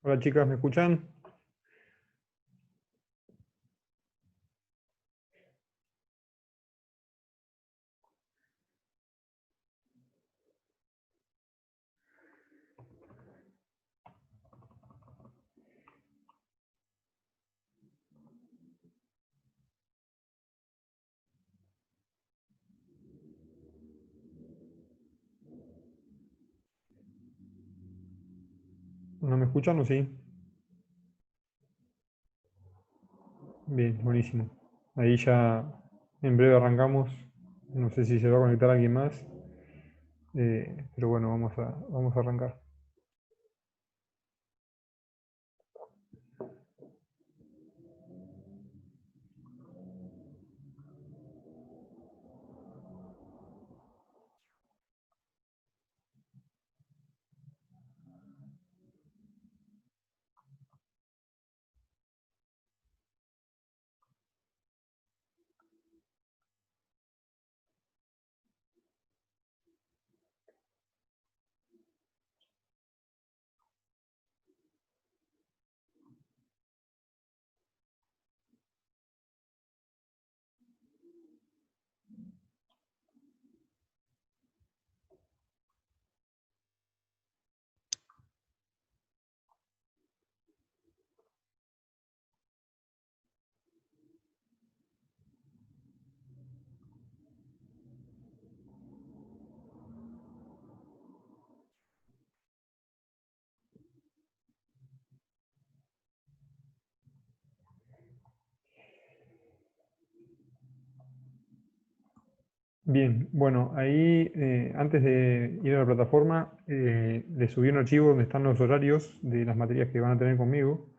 Hola chicas, ¿me escuchan? ¿No me escuchan o sí? Bien, buenísimo. Ahí ya en breve arrancamos. No sé si se va a conectar alguien más. Pero bueno, vamos a arrancar. Bien, bueno, ahí antes de ir a la plataforma, les subí un archivo donde están los horarios de las materias que van a tener conmigo.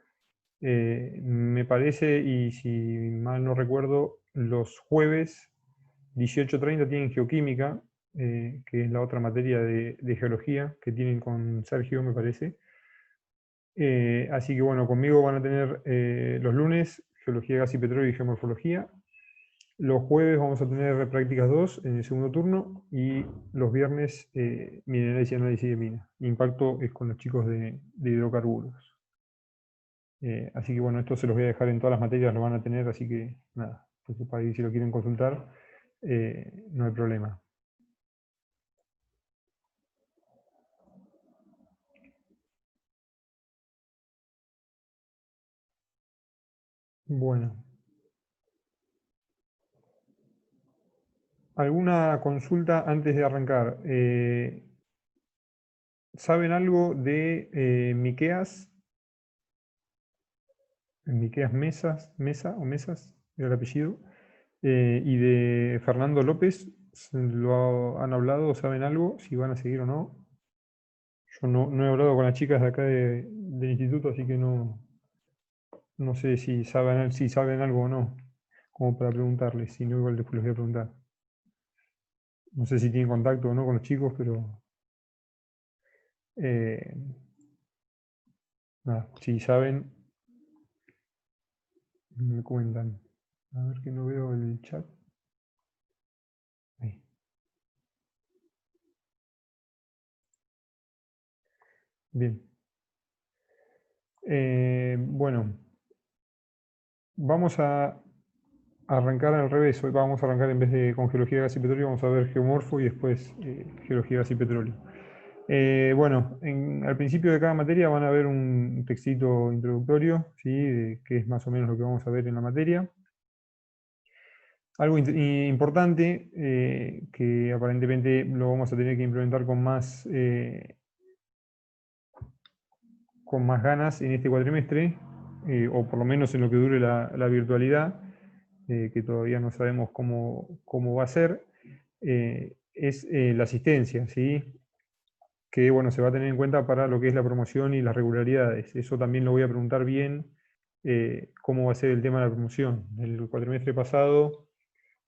Me parece, y si mal no recuerdo, los jueves 18:30 tienen geoquímica, que es la otra materia de geología que tienen con Sergio, me parece. Así que bueno, conmigo van a tener los lunes geología, gas y petróleo y geomorfología. Los jueves vamos a tener prácticas 2 en el segundo turno y los viernes minerales y análisis de minas. Impacto es con los chicos de hidrocarburos. Así que bueno, esto se los voy a dejar en todas las materias, lo van a tener, así que nada, entonces para ahí si lo quieren consultar, no hay problema. Bueno, ¿alguna consulta antes de arrancar? ¿Saben algo de Miqueas? Miqueas Mesa o Mesas, era el apellido. Y de Fernando López, ¿lo han hablado? ¿Saben algo? Si van a seguir o no. Yo no he hablado con las chicas de acá del instituto, así que no sé si saben algo o no, como para preguntarles, si no, igual después les voy a preguntar. No sé si tienen contacto o no con los chicos, pero eh, nada, si saben, me cuentan. A ver que no veo el chat. Ahí. Bien. Bueno, vamos a arrancar al revés. Hoy vamos a arrancar en vez de con geología, gas y petróleo, vamos a ver geomorfo y después geología, gas y petróleo. Bueno, al principio de cada materia van a ver un textito introductorio, ¿sí? Que es más o menos lo que vamos a ver en la materia. Algo importante, que aparentemente lo vamos a tener que implementar con más ganas en este cuatrimestre, o por lo menos en lo que dure la virtualidad, que todavía no sabemos cómo va a ser, es la asistencia, ¿sí? Que bueno, se va a tener en cuenta para lo que es la promoción y las regularidades. Eso también lo voy a preguntar bien, cómo va a ser el tema de la promoción. El cuatrimestre pasado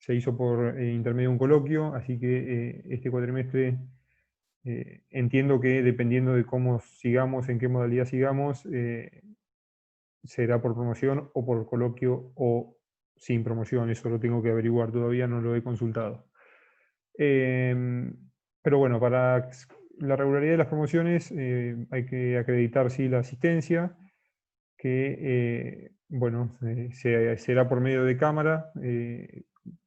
se hizo por intermedio de un coloquio, así que este cuatrimestre entiendo que dependiendo de cómo sigamos, en qué modalidad sigamos, será por promoción o por coloquio o sin promoción. Eso lo tengo que averiguar todavía, no lo he consultado. Pero bueno, para la regularidad de las promociones hay que acreditar sí la asistencia, que bueno, será por medio de cámara,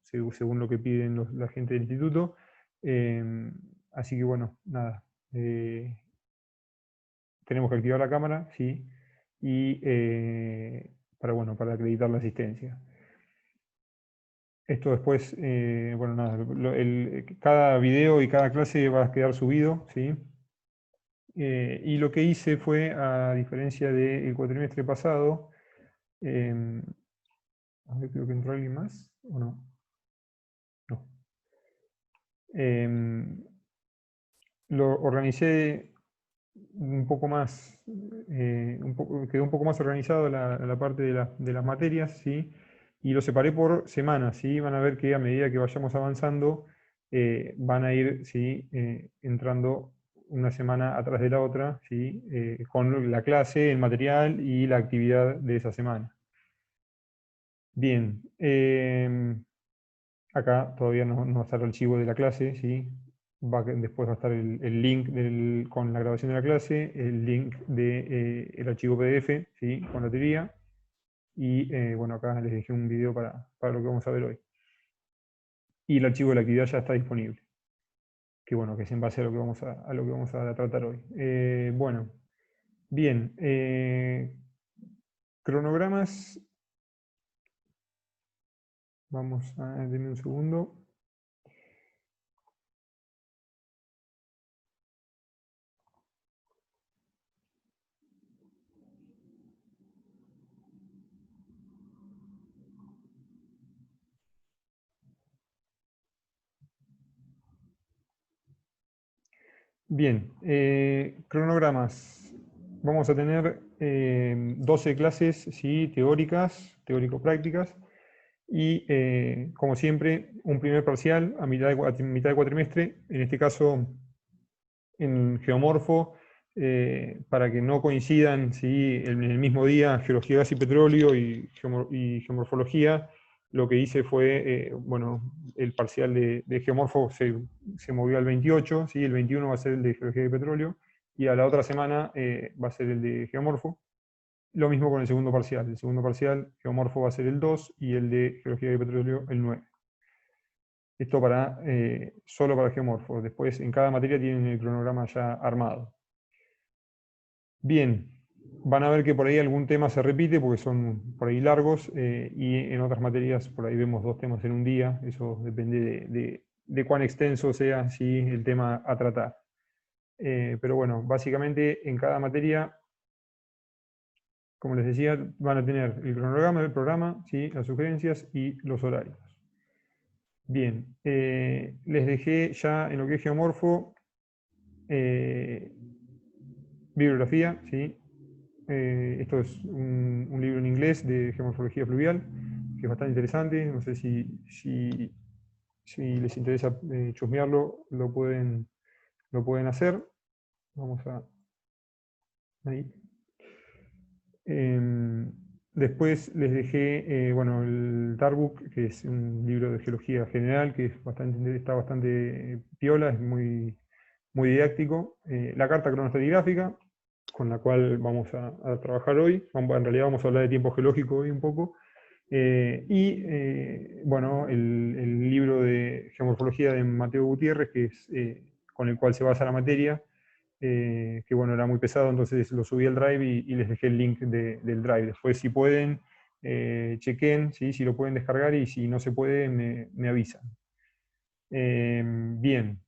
según lo que piden la gente del instituto. Así que bueno, nada. Tenemos que activar la cámara, sí, y bueno, para acreditar la asistencia. Esto después, bueno, nada, cada video y cada clase va a quedar subido, ¿sí? Y lo que hice fue, a diferencia del cuatrimestre pasado, a ver, creo que entró alguien más, ¿o no? No. Lo organicé un poco más, quedó un poco más organizado la parte de las materias, ¿sí? Y lo separé por semanas, ¿sí? Van a ver que a medida que vayamos avanzando, van a ir, ¿sí? Entrando una semana atrás de la otra, ¿sí? Con la clase, el material y la actividad de esa semana. Bien, acá todavía no está el archivo de la clase, ¿sí? Después va a estar el link con la grabación de la clase, el link del archivo PDF, ¿sí? Con la teoría. Y bueno, acá les dejé un video para lo que vamos a ver hoy. Y el archivo de la actividad ya está disponible. Que bueno, que es en base a lo que vamos a tratar hoy. Bueno, bien. Cronogramas. Vamos a, denme un segundo. Bien, cronogramas. Vamos a tener 12 clases, ¿sí? Teórico-prácticas, y como siempre, un primer parcial a mitad de cuatrimestre, en este caso en geomorfo, para que no coincidan, ¿sí? En el mismo día geología, gas y petróleo y geomorfología. Lo que hice fue, bueno, el parcial de geomorfo se movió al 28, ¿sí? El 21 va a ser el de geología y petróleo, y a la otra semana va a ser el de geomorfo. Lo mismo con el segundo parcial. El segundo parcial, geomorfo, va a ser el 2 y el de geología y petróleo el 9. Esto solo para geomorfo. Después en cada materia tienen el cronograma ya armado. Bien, van a ver que por ahí algún tema se repite porque son por ahí largos, y en otras materias por ahí vemos 2 temas en un día. Eso depende de cuán extenso sea, ¿sí? El tema a tratar. Pero bueno, básicamente en cada materia, como les decía, van a tener el cronograma del programa, ¿sí? Las sugerencias y los horarios. Bien, les dejé ya en lo que es geomorfo bibliografía, ¿sí? Esto es un libro en inglés de geomorfología fluvial, que es bastante interesante. No sé si les interesa chusmearlo, lo pueden hacer. Vamos a... Ahí. Después les dejé, bueno, el Darbook, que es un libro de geología general, que está bastante piola, es muy didáctico. La carta cronoestratigráfica, con la cual vamos a trabajar hoy. En realidad vamos a hablar de tiempo geológico hoy un poco. Bueno, el libro de geomorfología de Mateo Gutiérrez, que es con el cual se basa la materia, que bueno, era muy pesado, entonces lo subí al Drive y les dejé el link del Drive. Después, si pueden, chequen, ¿sí? Si lo pueden descargar, y si no se puede, me avisan. Bien,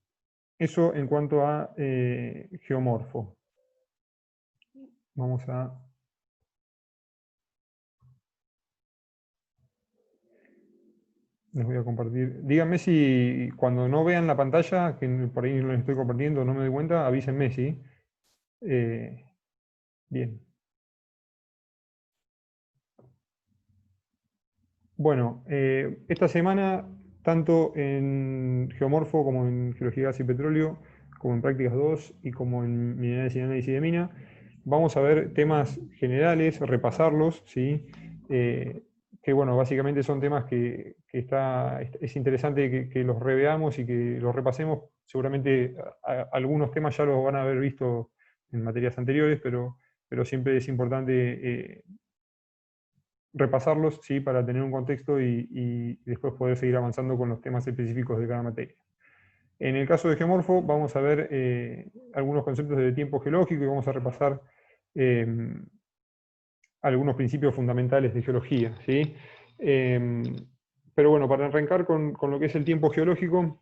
eso en cuanto a geomorfo. Vamos a... Les voy a compartir. Díganme si cuando no vean la pantalla, que por ahí no les estoy compartiendo, no me doy cuenta, avísenme, ¿sí? Bien. Bueno, esta semana tanto en geomorfo como en geología de gas y petróleo, como en prácticas 2 y como en minerales y análisis de mina. Vamos a ver temas generales, repasarlos, ¿sí? Que bueno, básicamente son temas que es interesante que los reveamos y que los repasemos. Seguramente algunos temas ya los van a haber visto en materias anteriores, pero siempre es importante repasarlos, ¿sí? Para tener un contexto y después poder seguir avanzando con los temas específicos de cada materia. En el caso de geomorfo vamos a ver algunos conceptos de tiempo geológico y vamos a repasar algunos principios fundamentales de geología, ¿sí? Pero bueno, para arrancar con lo que es el tiempo geológico,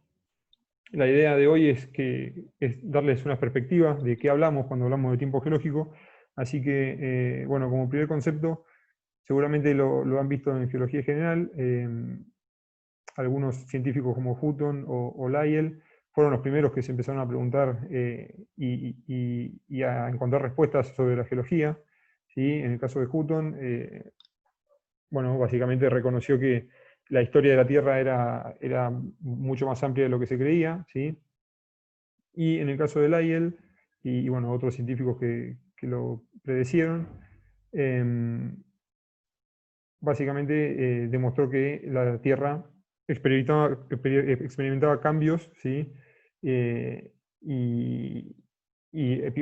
la idea de hoy es darles una perspectiva de qué hablamos cuando hablamos de tiempo geológico. Así que, bueno, como primer concepto, seguramente lo han visto en geología general. Algunos científicos como Hutton o Lyell fueron los primeros que se empezaron a preguntar y a encontrar respuestas sobre la geología. ¿Sí? En el caso de Hutton, bueno, básicamente reconoció que la historia de la Tierra era mucho más amplia de lo que se creía. ¿Sí? Y en el caso de Lyell, y bueno, otros científicos que lo predecieron, básicamente demostró que la Tierra experimentaba cambios, ¿sí? Y,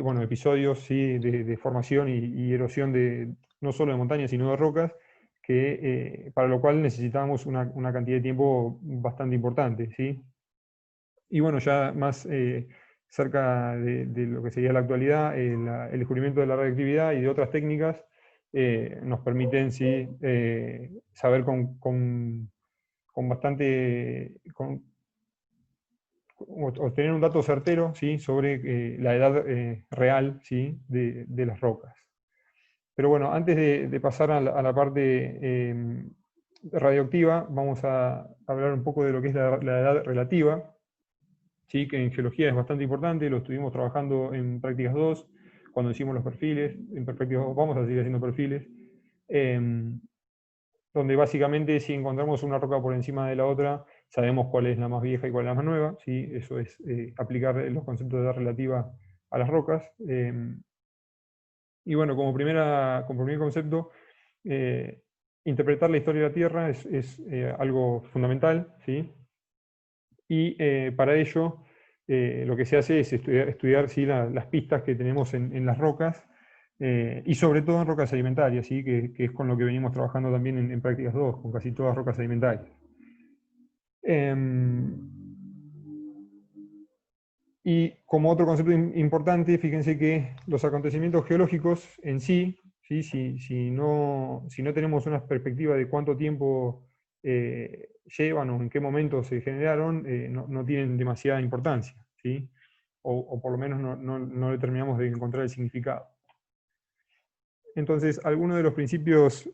bueno, episodios, ¿sí? de formación y erosión no solo de montañas, sino de rocas, para lo cual necesitábamos una cantidad de tiempo bastante importante, ¿sí? Y bueno, ya más cerca de lo que sería la actualidad, el descubrimiento de la radiactividad y de otras técnicas nos permiten, sí, saber con bastante, obtener un dato certero, ¿sí? Sobre la edad real, ¿sí? de las rocas. Pero bueno, antes de pasar a la parte radioactiva, vamos a hablar un poco de lo que es la edad relativa, ¿sí? Que en geología es bastante importante, lo estuvimos trabajando en prácticas 2, cuando hicimos los perfiles, en prácticas 2 vamos a seguir haciendo perfiles, donde básicamente si encontramos una roca por encima de la otra, sabemos cuál es la más vieja y cuál es la más nueva, ¿sí? Eso es aplicar los conceptos de edad relativa a las rocas. Y bueno, como primer concepto, interpretar la historia de la Tierra es algo fundamental, ¿sí? Y para ello lo que se hace es estudiar ¿sí? Las pistas que tenemos en las rocas, y sobre todo en rocas sedimentarias, ¿sí? Que es con lo que venimos trabajando también en prácticas 2, con casi todas rocas sedimentarias. Y como otro concepto importante, fíjense que los acontecimientos geológicos en sí, ¿sí? Si no tenemos una perspectiva de cuánto tiempo llevan o en qué momento se generaron, no tienen demasiada importancia, ¿sí? O por lo menos no determinamos de encontrar el significado. Entonces, algunos de los principios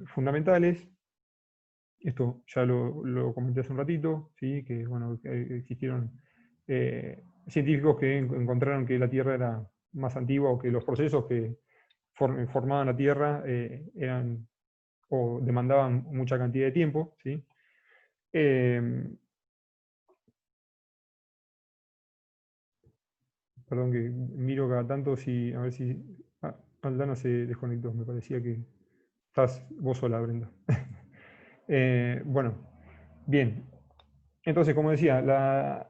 fundamentales, esto ya lo comenté hace un ratito, ¿sí? Que bueno, existieron científicos que encontraron que la Tierra era más antigua o que los procesos que formaban la Tierra eran o demandaban mucha cantidad de tiempo, ¿sí? Perdón que miro cada tanto a ver si Aldana se desconectó, me parecía que estás vos sola, Brenda. Bueno, bien. Entonces, como decía, la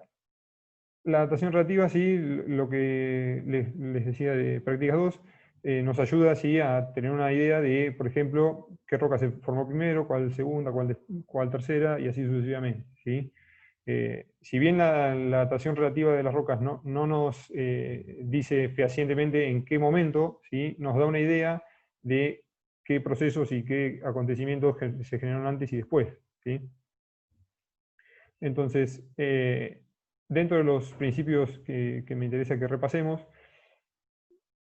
adaptación relativa, sí, lo que les decía de prácticas 2, nos ayuda sí, a tener una idea de, por ejemplo, qué roca se formó primero, cuál segunda, cuál tercera, y así sucesivamente. ¿Sí? Si bien la datación relativa de las rocas no nos dice fehacientemente en qué momento, ¿sí? Nos da una idea de qué procesos y qué acontecimientos se generaron antes y después. ¿Sí? Entonces, dentro de los principios que me interesa que repasemos,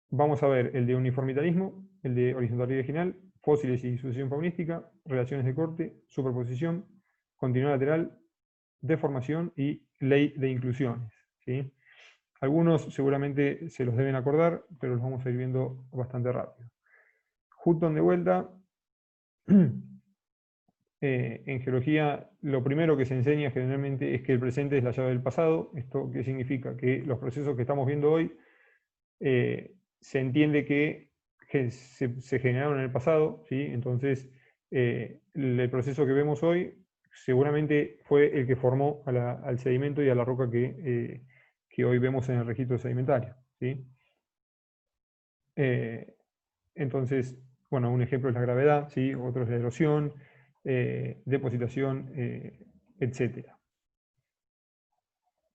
vamos a ver el de uniformitarismo, el de horizontalidad original, fósiles y sucesión faunística, relaciones de corte, superposición, continuidad lateral, deformación y ley de inclusiones. ¿Sí? Algunos seguramente se los deben acordar, pero los vamos a ir viendo bastante rápido. Hutton de vuelta en geología lo primero que se enseña generalmente es que el presente es la llave del pasado. ¿Esto qué significa? Que los procesos que estamos viendo hoy se entiende que se generaron en el pasado, ¿sí? Entonces el proceso que vemos hoy seguramente fue el que formó al sedimento y a la roca que hoy vemos en el registro sedimentario, ¿sí? Entonces, bueno, un ejemplo es la gravedad, ¿sí? Otro es la erosión, depositación, etc.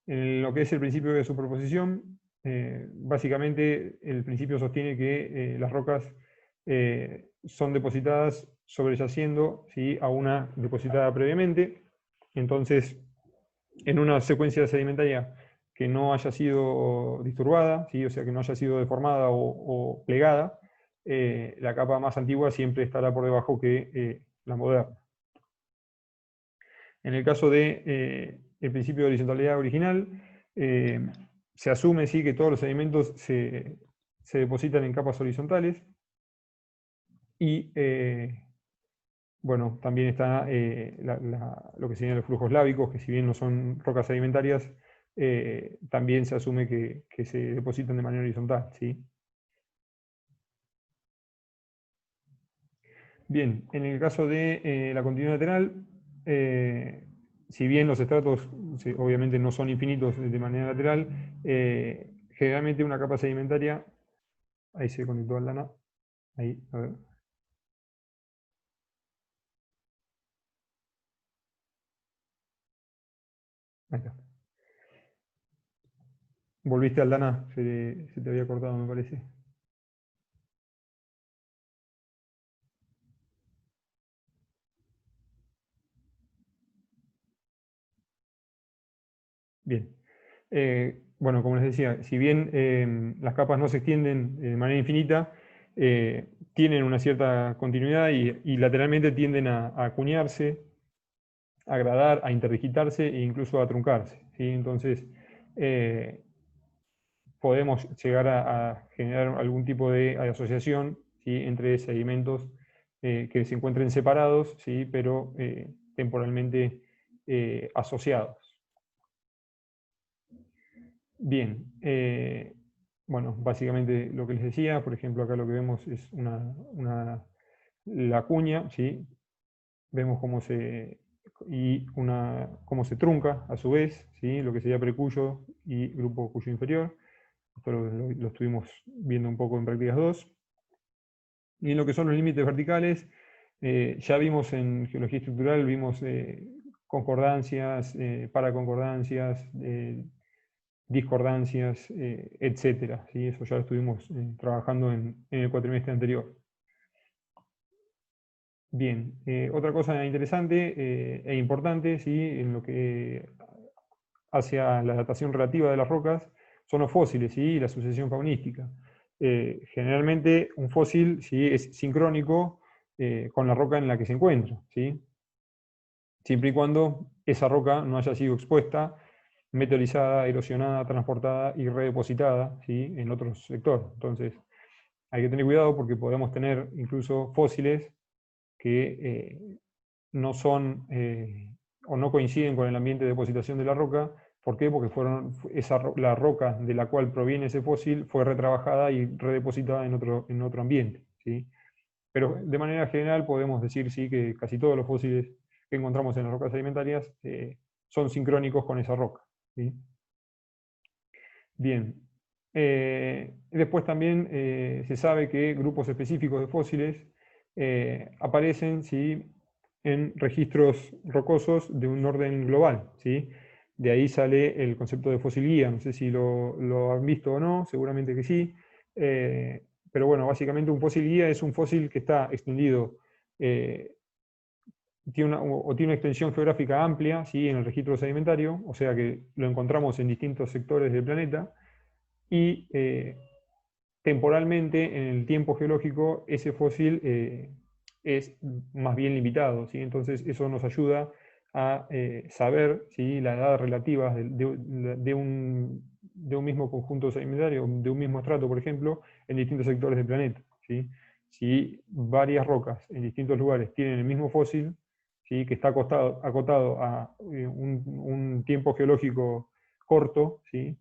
En lo que es el principio de superposición, básicamente el principio sostiene que las rocas son depositadas sobreyaciendo, ¿sí?, a una depositada previamente. Entonces, en una secuencia sedimentaria que no haya sido disturbada, ¿sí?, o sea, que no haya sido deformada o plegada, la capa más antigua siempre estará por debajo que la moderna. En el caso de el principio de horizontalidad original, se asume, sí, que todos los sedimentos se depositan en capas horizontales y bueno, también está lo que serían los flujos lábicos, que si bien no son rocas sedimentarias, también se asume que se depositan de manera horizontal, ¿sí? Bien, en el caso de la continuidad lateral, si bien los estratos obviamente no son infinitos de manera lateral, generalmente una capa sedimentaria, ahí se conectó al lana, ahí, a ver, ahí está. Volviste al lana, se te había cortado, me parece. Bien. Bueno, como les decía, si bien las capas no se extienden de manera infinita, tienen una cierta continuidad y lateralmente tienden a acuñarse, a gradar, a interdigitarse e incluso a truncarse, ¿sí? Entonces, podemos llegar a generar algún tipo de asociación, ¿sí?, entre sedimentos que se encuentren separados, ¿sí?, pero temporalmente asociados. Bien, bueno, básicamente lo que les decía, por ejemplo, acá lo que vemos es la cuña, ¿sí? Vemos cómo se trunca a su vez, ¿sí?, lo que sería precuyo y grupo cuyo inferior. Esto lo estuvimos viendo un poco en prácticas 2. Y en lo que son los límites verticales, ya vimos en geología estructural, vimos concordancias, paraconcordancias, discordancias, etcétera, ¿sí? Eso ya lo estuvimos trabajando en el cuatrimestre anterior. Bien, otra cosa interesante e importante, ¿sí?, en lo que hacia la datación relativa de las rocas son los fósiles, ¿sí?, y la sucesión faunística. Generalmente un fósil, ¿sí?, es sincrónico con la roca en la que se encuentra, ¿sí?, siempre y cuando esa roca no haya sido expuesta, meteorizada, erosionada, transportada y redepositada, ¿sí?, en otro sector. Entonces, hay que tener cuidado porque podemos tener incluso fósiles que no son o no coinciden con el ambiente de depositación de la roca. ¿Por qué? Porque la roca de la cual proviene ese fósil fue retrabajada y redepositada en otro ambiente, ¿sí? Pero de manera general podemos decir, sí, que casi todos los fósiles que encontramos en las rocas sedimentarias son sincrónicos con esa roca, ¿sí? Bien. Después también se sabe que grupos específicos de fósiles aparecen, ¿sí?, en registros rocosos de un orden global, ¿sí? De ahí sale el concepto de fósil guía. No sé si lo han visto o no, seguramente que sí. Pero bueno, básicamente un fósil guía es un fósil que está extendido, tiene una extensión geográfica amplia, ¿sí?, en el registro sedimentario, o sea que lo encontramos en distintos sectores del planeta, y temporalmente, en el tiempo geológico, ese fósil es más bien limitado, ¿sí? Entonces eso nos ayuda a saber, ¿sí?, la edad relativa de un mismo conjunto sedimentario, de un mismo estrato, por ejemplo, en distintos sectores del planeta, ¿sí? Si varias rocas en distintos lugares tienen el mismo fósil, ¿sí? Que está acotado a un tiempo geológico corto, ¿sí?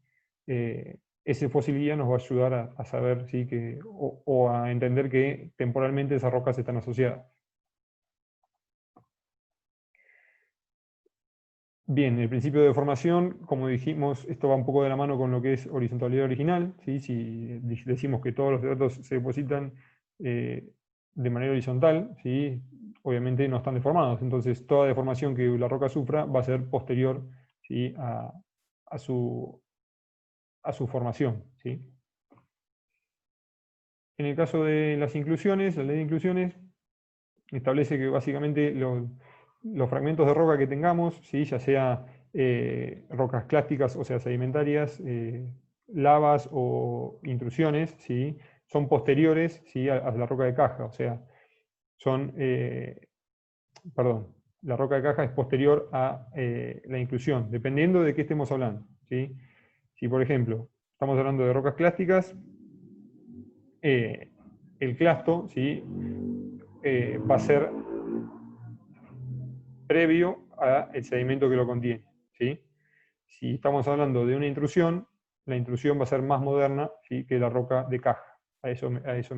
Ese fósil guía nos va a ayudar a saber, ¿sí? o a entender que temporalmente esas rocas están asociadas. Bien, el principio de deformación, como dijimos, esto va un poco de la mano con lo que es horizontalidad original, ¿sí? Si decimos que todos los datos se depositan de manera horizontal, ¿sí? Obviamente no están deformados, entonces toda deformación que la roca sufra va a ser posterior, ¿sí? a su formación, ¿sí? En el caso de las inclusiones, la ley de inclusiones establece que básicamente los fragmentos de roca que tengamos, ¿sí? Ya sea rocas clásticas, o sea, sedimentarias, lavas o intrusiones, ¿sí? Son posteriores, ¿sí? a la roca de caja, o sea, son, perdón, la roca de caja es posterior a la inclusión, dependiendo de qué estemos hablando, ¿sí? Si, por ejemplo, estamos hablando de rocas clásticas, el clasto, ¿sí? Va a ser previo al sedimento que lo contiene, ¿sí? Si estamos hablando de una intrusión, la intrusión va a ser más moderna, ¿sí? que la roca de caja. Eso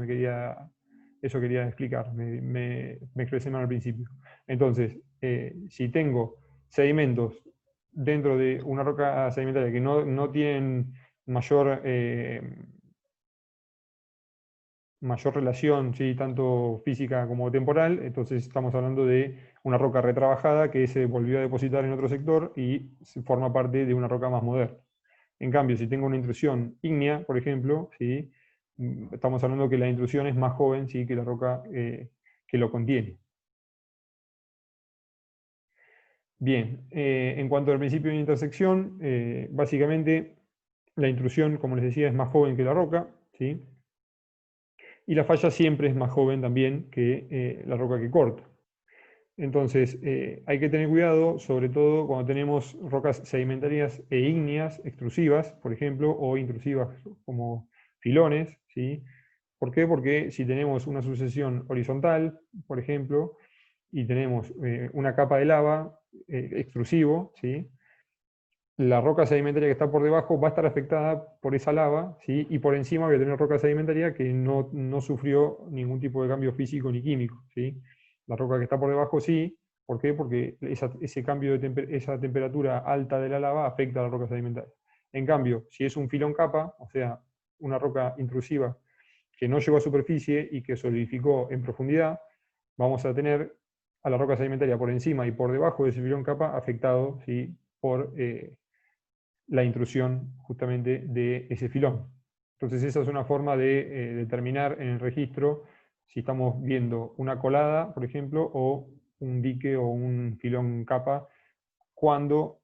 quería explicar, me expresé mal al principio. Entonces, si tengo sedimentos dentro de una roca sedimentaria que no tienen mayor mayor relación, ¿sí? Tanto física como temporal, entonces estamos hablando de una roca retrabajada que se volvió a depositar en otro sector y forma parte de una roca más moderna. En cambio, si tengo una intrusión ígnea, por ejemplo, ¿sí? Estamos hablando que la intrusión es más joven, ¿sí? que la roca que lo contiene. Bien, en cuanto al principio de intersección, básicamente la intrusión, como les decía, es más joven que la roca, ¿sí? Y la falla siempre es más joven también que la roca que corta. Entonces, hay que tener cuidado, sobre todo cuando tenemos rocas sedimentarias e ígneas extrusivas, por ejemplo, o intrusivas como filones, ¿sí? ¿Por qué? Porque si tenemos una sucesión horizontal, por ejemplo, y tenemos una capa de lava extrusivo, ¿sí? La roca sedimentaria que está por debajo va a estar afectada por esa lava, ¿sí? Y por encima voy a tener roca sedimentaria que no sufrió ningún tipo de cambio físico ni químico, ¿sí? La roca que está por debajo sí. ¿Por qué? Porque ese cambio esa temperatura alta de la lava afecta a la roca sedimentaria. En cambio, si es un filón capa, o sea, una roca intrusiva que no llegó a superficie y que solidificó en profundidad, vamos a tener a la roca sedimentaria por encima y por debajo de ese filón capa afectado, ¿sí? por la intrusión justamente de ese filón. Entonces esa es una forma de determinar en el registro si estamos viendo una colada, por ejemplo, o un dique o un filón capa, cuando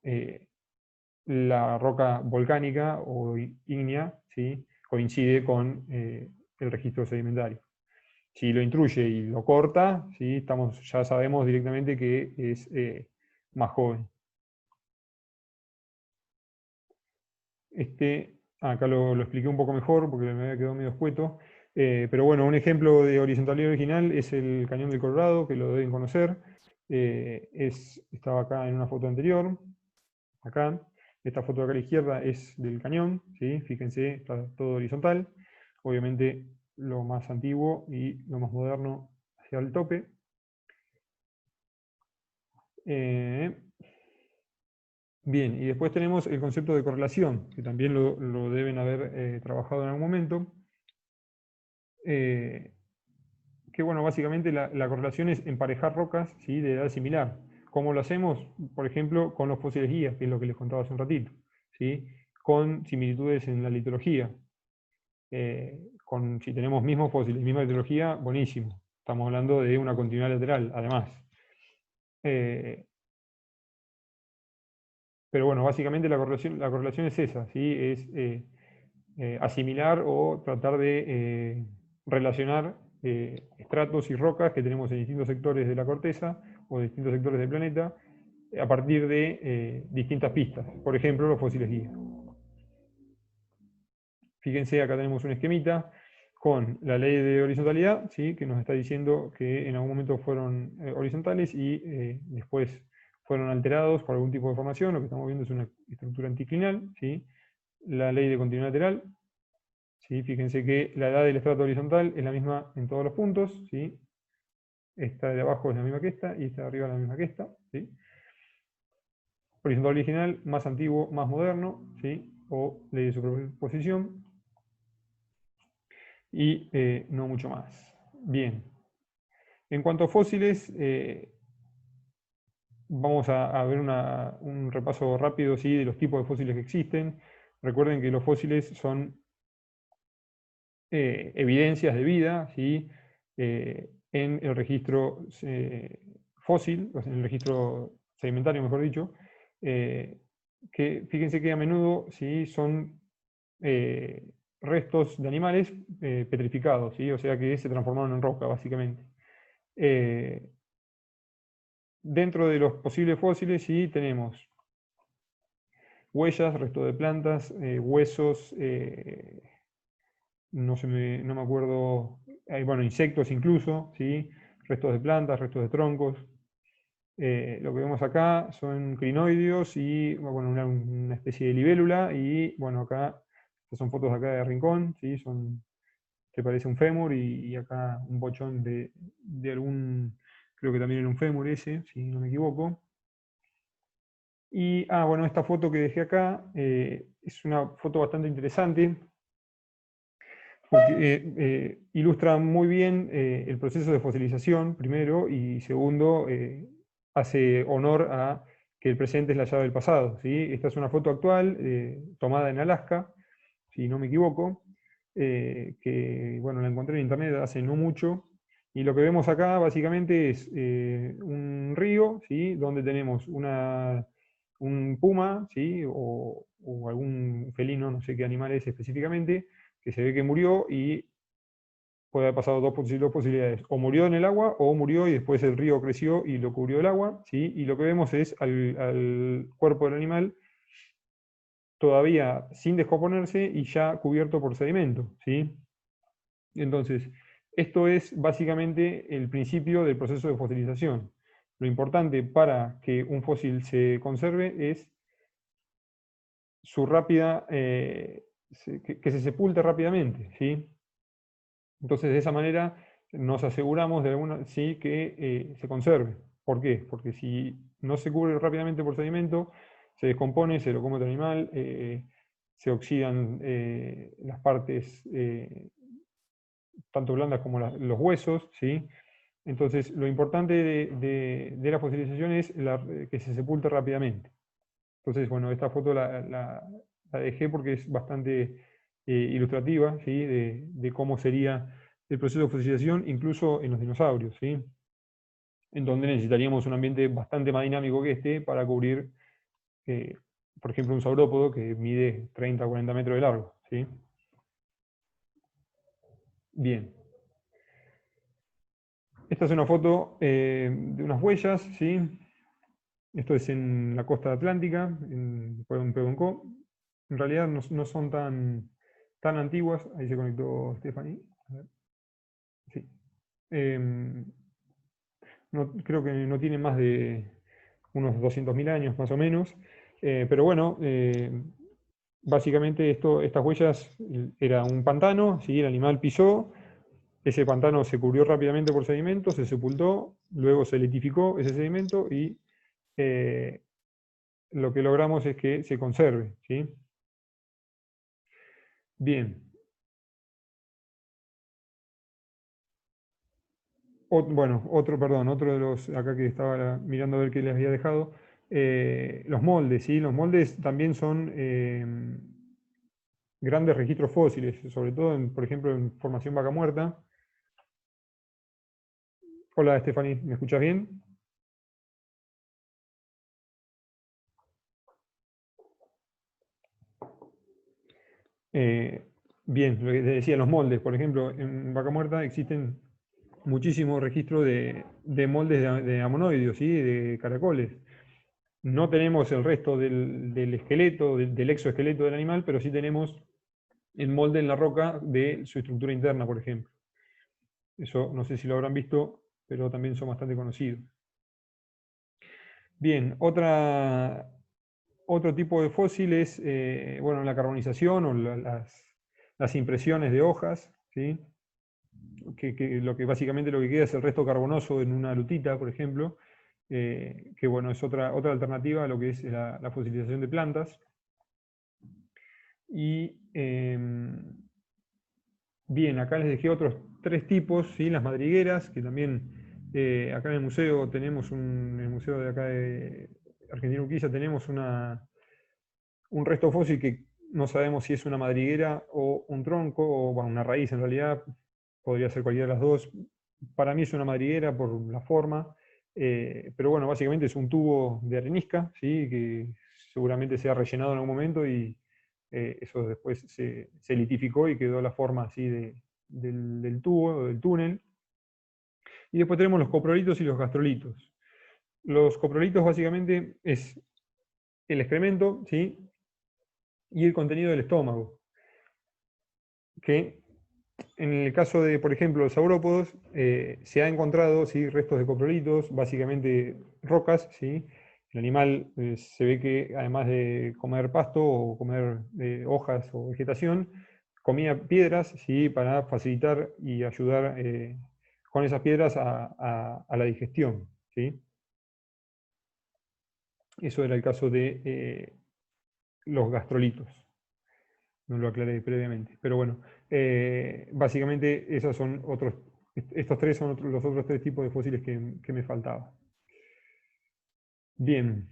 la roca volcánica o ígnea, ¿sí? coincide con el registro sedimentario. Si lo intruye y lo corta, ¿sí? Ya sabemos directamente que es más joven. Acá lo expliqué un poco mejor porque me había quedado medio escueto. Pero bueno, un ejemplo de horizontalidad original es el Cañón del Colorado, que lo deben conocer. Estaba acá en una foto anterior, acá. Esta foto de acá a la izquierda es del cañón, ¿sí? Fíjense, está todo horizontal. Obviamente lo más antiguo y lo más moderno hacia el tope. Eh, Bien, y después tenemos el concepto de correlación, que también lo deben haber trabajado en algún momento. Eh, que bueno, básicamente la correlación es emparejar rocas, ¿sí? de edad similar. ¿Cómo lo hacemos? Por ejemplo, con los fósiles guías, que es lo que les contaba hace un ratito, ¿sí? Con similitudes en la litología. Si tenemos mismos fósiles, misma litología, buenísimo. Estamos hablando de una continuidad lateral, además. Eh, pero bueno, básicamente la correlación es esa, ¿sí? Es asimilar o tratar de relacionar estratos y rocas que tenemos en distintos sectores de la corteza o de distintos sectores del planeta a partir de distintas pistas, por ejemplo, los fósiles guía. Fíjense, acá tenemos un esquemita con la ley de horizontalidad, ¿sí? Que nos está diciendo que en algún momento fueron horizontales y después fueron alterados por algún tipo de formación. Lo que estamos viendo es una estructura anticlinal, ¿sí? La ley de continuidad lateral, ¿sí? Fíjense que la edad del estrato horizontal es la misma en todos los puntos, ¿sí? Esta de abajo es la misma que esta y esta de arriba es la misma que esta, ¿sí? Horizontal original, más antiguo, más moderno, ¿sí? O ley de superposición. Y no mucho más. Bien. En cuanto a fósiles, vamos a ver un repaso rápido, ¿sí? De los tipos de fósiles que existen. Recuerden que los fósiles son evidencias de vida, ¿sí? En el registro fósil, o sea, en el registro sedimentario, mejor dicho, que fíjense que a menudo, ¿sí? Son restos de animales petrificados, ¿sí? O sea que se transformaron en roca, básicamente. Dentro de los posibles fósiles, sí, tenemos huellas, restos de plantas, huesos, no me acuerdo, bueno, insectos incluso, ¿sí? Restos de plantas, restos de troncos. Lo que vemos acá son crinoideos y bueno, una especie de libélula. Y bueno, acá, estas son fotos acá de rincón, ¿sí? Que parece un fémur y acá un bochón de algún, creo que también era un fémur ese, si no me equivoco. Y, bueno, esta foto que dejé acá es una foto bastante interesante porque ilustra muy bien el proceso de fosilización, primero, y segundo, hace honor a que el presente es la llave del pasado, ¿sí? Esta es una foto actual tomada en Alaska, si no me equivoco, que bueno, la encontré en internet hace no mucho, y lo que vemos acá básicamente es un río, ¿sí? Donde tenemos un puma, ¿sí? O algún felino, no sé qué animal es específicamente, que se ve que murió y puede haber pasado dos posibilidades. O murió en el agua o murió y después el río creció y lo cubrió el agua, ¿sí? Y lo que vemos es al cuerpo del animal todavía sin descomponerse y ya cubierto por sedimento, ¿sí? Entonces, esto es básicamente el principio del proceso de fosilización. Lo importante para que un fósil se conserve es su rápida, que se sepulte rápidamente, ¿sí? Entonces, de esa manera nos aseguramos de alguna, sí, que se conserve. ¿Por qué? Porque si no se cubre rápidamente por sedimento, se descompone, se lo come otro animal, se oxidan las partes tanto blandas como los huesos, ¿sí? Entonces, lo importante de la fosilización es que se sepulte rápidamente. Entonces, bueno, esta foto la dejé porque es bastante ilustrativa, ¿sí? De cómo sería el proceso de fosilización, incluso en los dinosaurios, ¿sí? En donde necesitaríamos un ambiente bastante más dinámico que este para cubrir, eh, por ejemplo, un saurópodo que mide 30 o 40 metros de largo, ¿sí? Bien. Esta es una foto de unas huellas, ¿sí? Esto es en la costa atlántica, en Pehuenco. En realidad no son tan antiguas. Ahí se conectó Stephanie. A ver. Sí. Creo que no tiene más de unos 200.000 años más o menos. Pero bueno, básicamente estas huellas era un pantano, ¿sí? El animal pisó, ese pantano se cubrió rápidamente por sedimento, se sepultó, luego se litificó ese sedimento y lo que logramos es que se conserve, ¿sí? Bien. Bueno, otro de los, acá que estaba mirando a ver qué les había dejado, los moldes, ¿sí? Los moldes también son grandes registros fósiles, sobre todo, por ejemplo, en formación vaca muerta. Hola, Stephanie, ¿me escuchas bien? Eh, Bien, lo que te decía, los moldes, por ejemplo, en vaca muerta existen muchísimos registros de moldes de amonoideos, ¿sí? De caracoles. No tenemos el resto del esqueleto, del exoesqueleto del animal, pero sí tenemos el molde en la roca de su estructura interna, por ejemplo. Eso no sé si lo habrán visto, pero también son bastante conocidos. Bien, otro tipo de fósil es bueno, la carbonización o las impresiones de hojas, ¿sí? Básicamente lo que queda es el resto carbonoso en una lutita, por ejemplo, que bueno, es otra alternativa a lo que es la fosilización de plantas. Y bien, acá les dejé otros 3 tipos, ¿sí? Las madrigueras, que también acá en el museo tenemos, en el museo de acá de Argentina Urquiza, tenemos un resto fósil que no sabemos si es una madriguera o un tronco, o bueno, una raíz en realidad, podría ser cualquiera de las dos. Para mí es una madriguera por la forma, pero bueno, básicamente es un tubo de arenisca, ¿sí? Que seguramente se ha rellenado en algún momento y eso después se litificó y quedó la forma así del tubo, del túnel. Y después tenemos los coprolitos y los gastrolitos. Los coprolitos básicamente es el excremento, ¿sí? Y el contenido del estómago, que en el caso de, por ejemplo, los saurópodos, se ha encontrado, ¿sí? Restos de coprolitos, básicamente rocas, ¿sí? El animal se ve que además de comer pasto o comer hojas o vegetación, comía piedras, ¿sí? Para facilitar y ayudar con esas piedras a la digestión, ¿sí? Eso era el caso de los gastrolitos. No lo aclaré previamente. Pero bueno, básicamente esos son estos 3 son los otros 3 tipos de fósiles que me faltaban. Bien,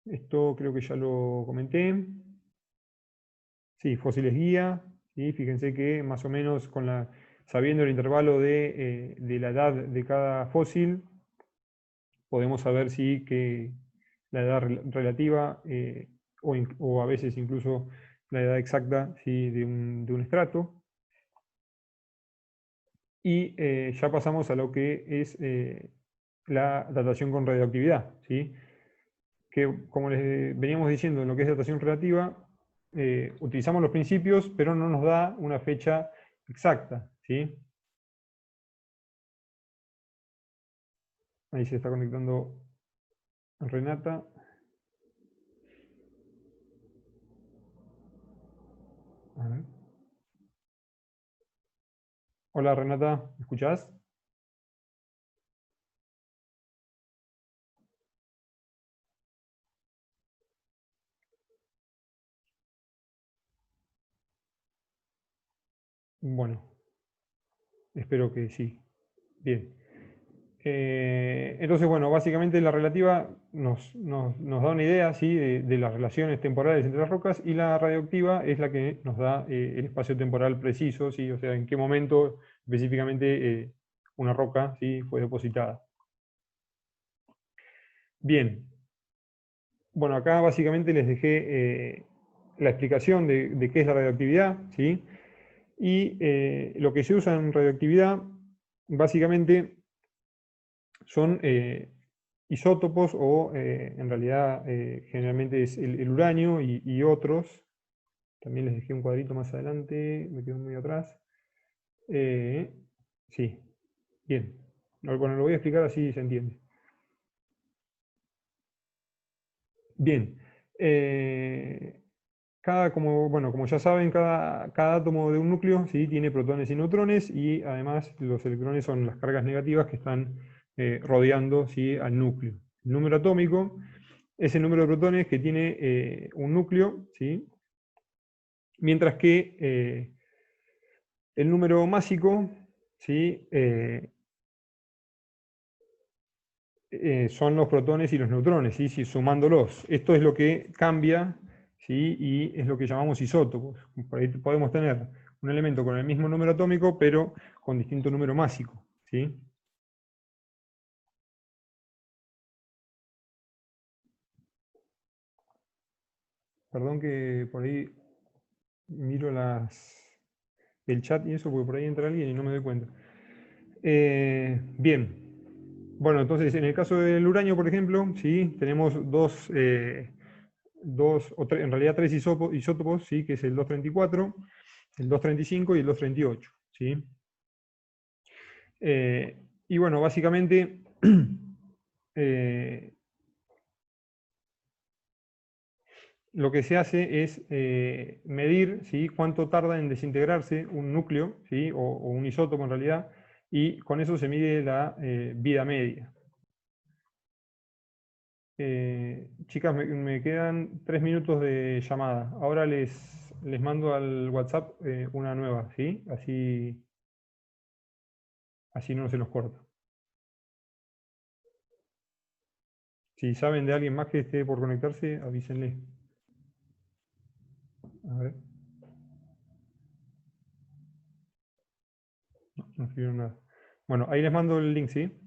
esto creo que ya lo comenté. Sí, fósiles guía. ¿Sí? Fíjense que más o menos sabiendo el intervalo de la edad de cada fósil, podemos saber si que la edad relativa o a veces incluso la edad exacta, ¿sí? de un estrato. Y ya pasamos a lo que es la datación con radioactividad, ¿sí? Que como les veníamos diciendo en lo que es datación relativa, utilizamos los principios, pero no nos da una fecha exacta, ¿sí? Ahí se está conectando Renata. A ver. Hola Renata, ¿me escuchás? Bueno, espero que sí. Bien. Entonces, bueno, básicamente la relativa nos da una idea, ¿sí? de las relaciones temporales entre las rocas, y la radioactiva es la que nos da el espacio temporal preciso, ¿sí? O sea, en qué momento específicamente una roca, ¿sí? fue depositada. Bien, bueno, acá básicamente les dejé la explicación de qué es la radioactividad, ¿sí? Y lo que se usa en radioactividad básicamente son isótopos o en realidad generalmente es el uranio y otros. También les dejé un cuadrito más adelante, me quedo muy atrás. Sí, bien. Bueno, lo voy a explicar así se entiende. Bien. Como ya saben, cada átomo de un núcleo, ¿sí? tiene protones y neutrones, y además los electrones son las cargas negativas que están rodeando, ¿sí? al núcleo. El número atómico es el número de protones que tiene un núcleo, ¿sí? Mientras que el número másico, ¿sí? Son los protones y los neutrones, ¿sí? Sumándolos. Esto es lo que cambia, ¿sí? Y es lo que llamamos isótopos. Por ahí podemos tener un elemento con el mismo número atómico, pero con distinto número másico, ¿sí? Perdón que por ahí miro el chat y eso, porque por ahí entra alguien y no me doy cuenta. Bien. Bueno, entonces en el caso del uranio, por ejemplo, ¿sí? tenemos en realidad tres isótopos, ¿sí? que es el 234, el 235 y el 238, ¿sí? Y bueno, básicamente lo que se hace es medir, ¿sí?, cuánto tarda en desintegrarse un núcleo, ¿sí?, o un isótopo en realidad, y con eso se mide la vida media. Chicas, me quedan 3 minutos de llamada. Ahora les mando al WhatsApp una nueva, ¿sí? Así no se los corta. Si saben de alguien más que esté por conectarse, avísenle. A ver. No escribieron nada. Bueno, ahí les mando el link, ¿sí?